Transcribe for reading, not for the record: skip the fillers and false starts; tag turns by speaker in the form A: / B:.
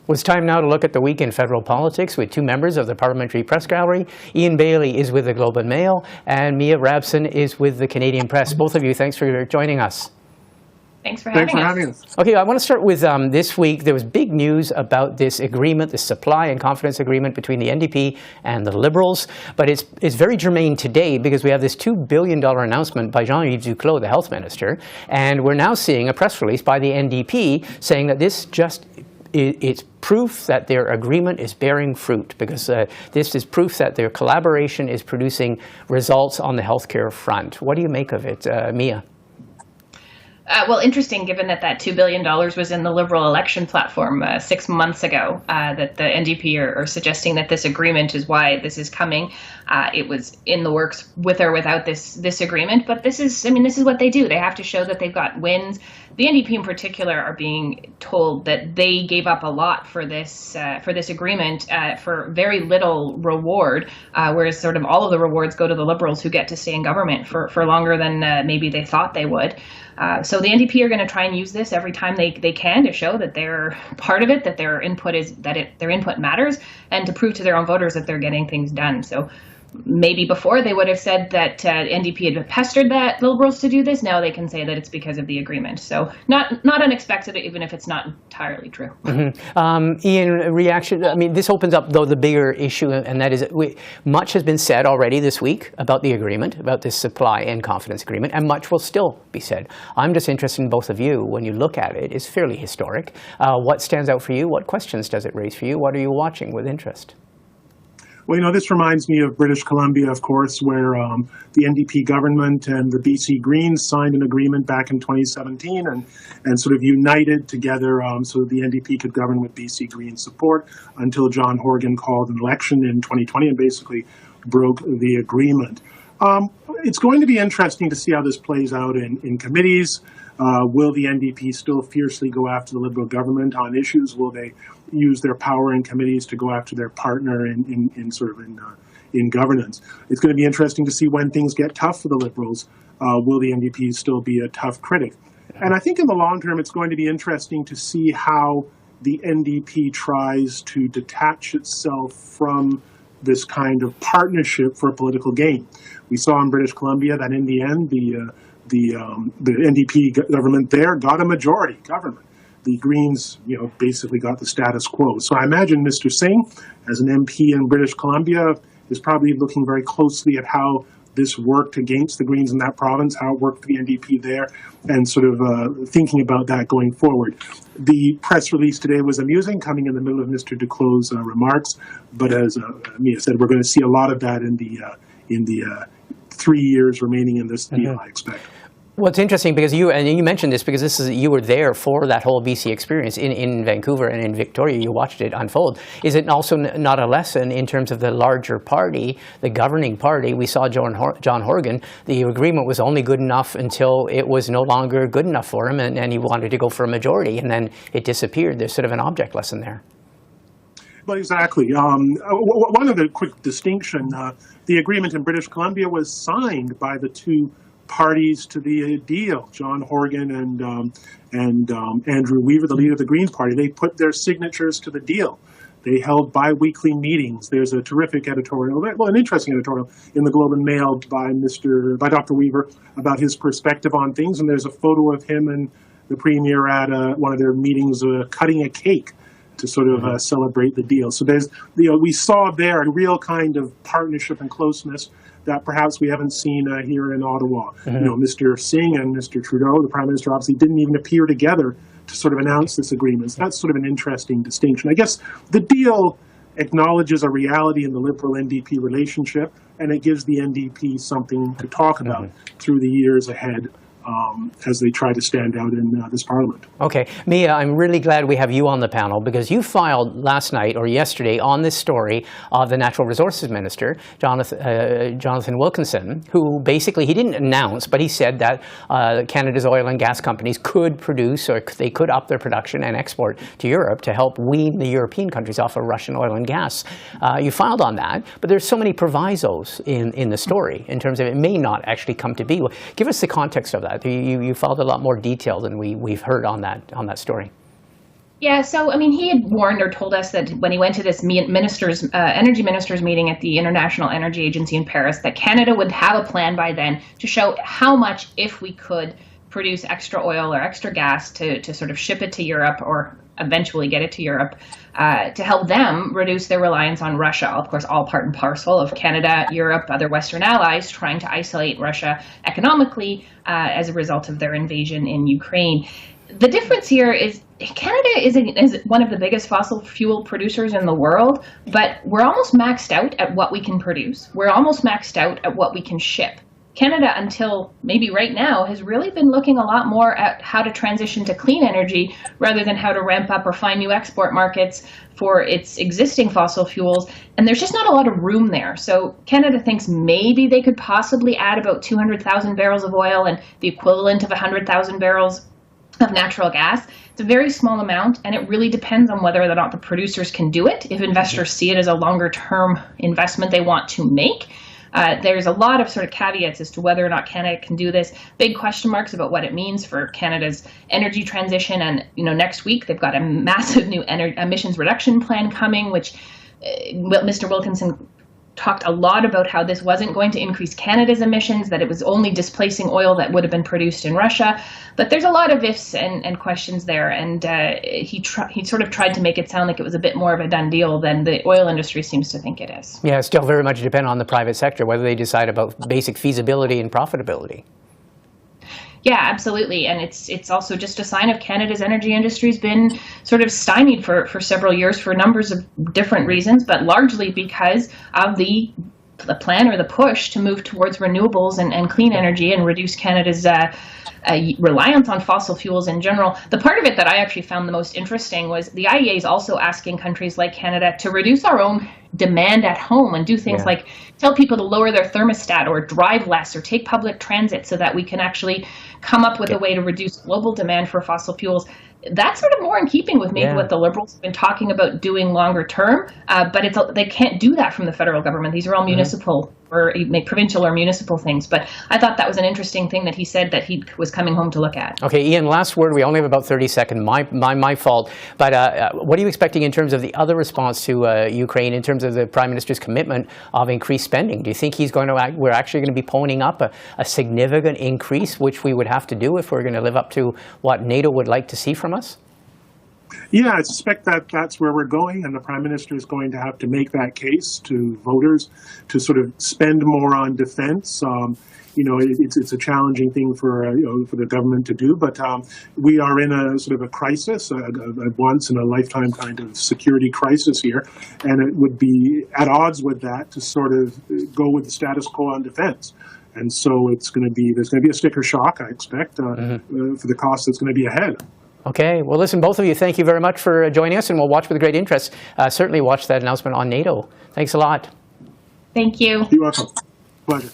A: Well, it's time now to look at the week in federal politics with two members of the Parliamentary Press Gallery. Ian Bailey is with the Globe and Mail, and Mia Rabson is with the Canadian Press. Both of you, thanks for joining us.
B: Thanks for having us.
A: Okay, I want to start with this week. There was big news about this agreement, this supply and confidence agreement between the NDP and the Liberals. But it's very germane today because we have this $2 billion announcement by Jean-Yves Duclos, the health minister. And we're now seeing a press release by the NDP saying that this it's proof that their agreement is bearing fruit, because this is proof that their collaboration is producing results on the healthcare front. What do you make of it, Mia?
B: Well, interesting, given that $2 billion was in the Liberal election platform 6 months ago, that the NDP are suggesting that this agreement is why this is coming. It was in the works with or without this agreement, but this is what they do. They have to show that they've got wins. The NDP in particular are being told that they gave up a lot for this agreement for very little reward, whereas sort of all of the rewards go to the Liberals, who get to stay in government for longer than maybe they thought they would. So the NDP are going to try and use this every time they can to show that they're part of it, that their input matters, and to prove to their own voters that they're getting things done. So maybe before they would have said that NDP had pestered the Liberals to do this. Now they can say that it's because of the agreement. So not unexpected, even if it's not entirely true.
A: Mm-hmm. Ian, reaction? I mean, this opens up, though, the bigger issue, and that is much has been said already this week about the agreement, about this supply and confidence agreement, and much will still be said. I'm just interested in both of you. When you look at it, it's fairly historic. What stands out for you? What questions does it raise for you? What are you watching with interest?
C: Well, this reminds me of British Columbia, of course, where the NDP government and the BC Greens signed an agreement back in 2017 and sort of united together so that the NDP could govern with BC Greens support until John Horgan called an election in 2020 and basically broke the agreement. It's going to be interesting to see how this plays out in committees. Will the NDP still fiercely go after the Liberal government on issues? Will they use their power in committees to go after their partner in governance? It's going to be interesting to see when things get tough for the Liberals. Will the NDP still be a tough critic? And I think in the long term, it's going to be interesting to see how the NDP tries to detach itself from this kind of partnership for political gain. We saw in British Columbia that in the end, the NDP government there got a majority government. The Greens, basically got the status quo. So I imagine Mr. Singh, as an MP in British Columbia, is probably looking very closely at how this worked against the Greens in that province, how it worked for the NDP there, and sort of thinking about that going forward. The press release today was amusing, coming in the middle of Mr. Duclos' remarks, but as Mia said, we're going to see a lot of that in the 3 years remaining in this deal, I expect.
A: Well, it's interesting because you mentioned this because you were there for that whole BC experience in Vancouver and in Victoria. You watched it unfold. Is it also not a lesson in terms of the larger party, the governing party? We saw John Horgan. The agreement was only good enough until it was no longer good enough for him, and he wanted to go for a majority, and then it disappeared. There's sort of an object lesson there.
C: Well, exactly. One of the quick distinction, the agreement in British Columbia was signed by the two parties to the deal, John Horgan and Andrew Weaver, the leader of the Green Party. They put their signatures to the deal. They held bi-weekly meetings. There's a terrific editorial, an interesting editorial in the Globe and Mail by Dr. Weaver about his perspective on things. And there's a photo of him and the Premier at one of their meetings cutting a cake to sort of celebrate the deal. So there's, we saw there a real kind of partnership and closeness that perhaps we haven't seen here in Ottawa. Mr. Singh and Mr. Trudeau, the Prime Minister, obviously didn't even appear together to sort of announce this agreement. So that's sort of an interesting distinction. I guess the deal acknowledges a reality in the Liberal-NDP relationship, and it gives the NDP something to talk about through the years ahead. As they try to stand out in this Parliament. Okay.
A: Mia, I'm really glad we have you on the panel because you filed last night or yesterday on this story of the Natural Resources Minister, Jonathan Wilkinson, who basically, he didn't announce, but he said that Canada's oil and gas companies could produce or they could up their production and export to Europe to help wean the European countries off of Russian oil and gas. You filed on that, but there's so many provisos in the story in terms of it may not actually come to be. Give us the context of that. You filed a lot more detail than we've heard on that story.
B: Yeah, so I mean, he had warned or told us that when he went to this energy ministers meeting at the International Energy Agency in Paris, that Canada would have a plan by then to show how much, if we could, produce extra oil or extra gas to sort of ship it to Europe or eventually get it to Europe to help them reduce their reliance on Russia. Of course, all part and parcel of Canada, Europe, other Western allies trying to isolate Russia economically as a result of their invasion in Ukraine. The difference here is Canada is one of the biggest fossil fuel producers in the world, but we're almost maxed out at what we can produce. We're almost maxed out at what we can ship. Canada, until maybe right now, has really been looking a lot more at how to transition to clean energy rather than how to ramp up or find new export markets for its existing fossil fuels. And there's just not a lot of room there. So Canada thinks maybe they could possibly add about 200,000 barrels of oil and the equivalent of 100,000 barrels of natural gas. It's a very small amount, and it really depends on whether or not the producers can do it. If investors see it as a longer term investment they want to make, there's a lot of sort of caveats as to whether or not Canada can do this. Big question marks about what it means for Canada's energy transition. And next week they've got a massive new emissions reduction plan coming, which Mr. Wilkinson talked a lot about how this wasn't going to increase Canada's emissions, that it was only displacing oil that would have been produced in Russia. But there's a lot of ifs and questions there. And he sort of tried to make it sound like it was a bit more of a done deal than the oil industry seems to think it is.
A: Yeah, it still very much depend on the private sector, whether they decide about basic feasibility and profitability.
B: Yeah, absolutely. And it's also just a sign of Canada's energy industry's been sort of stymied for several years for numbers of different reasons, but largely because of the plan or the push to move towards renewables and clean energy and reduce Canada's reliance on fossil fuels in general. The part of it that I actually found the most interesting was the IEA is also asking countries like Canada to reduce our own demand at home and do things like tell people to lower their thermostat or drive less or take public transit so that we can actually come up with a way to reduce global demand for fossil fuels. That's sort of more in keeping with maybe what the Liberals have been talking about doing longer term, but they can't do that from the federal government. These are all municipal or provincial or municipal things. But I thought that was an interesting thing that he said that he was coming home to look at.
A: Okay, Ian, last word. We only have about 30 seconds. My fault. But what are you expecting in terms of the other response to Ukraine, in terms of the Prime Minister's commitment of increased spending? Do you think we're actually going to be ponying up a significant increase, which we would have to do if we're going to live up to what NATO would like to see from us?
C: Yeah, I suspect that that's where we're going, and the Prime Minister is going to have to make that case to voters to sort of spend more on defense. It's a challenging thing for the government to do, but we are in a sort of a crisis, a once in a lifetime kind of security crisis here, and it would be at odds with that to sort of go with the status quo on defense. And so there's going to be a sticker shock, I expect, for the cost that's going to be ahead.
A: Okay. Well, listen, both of you, thank you very much for joining us, and we'll watch with great interest. Certainly watch that announcement on NATO. Thanks a lot.
B: Thank you.
C: You're welcome. Pleasure.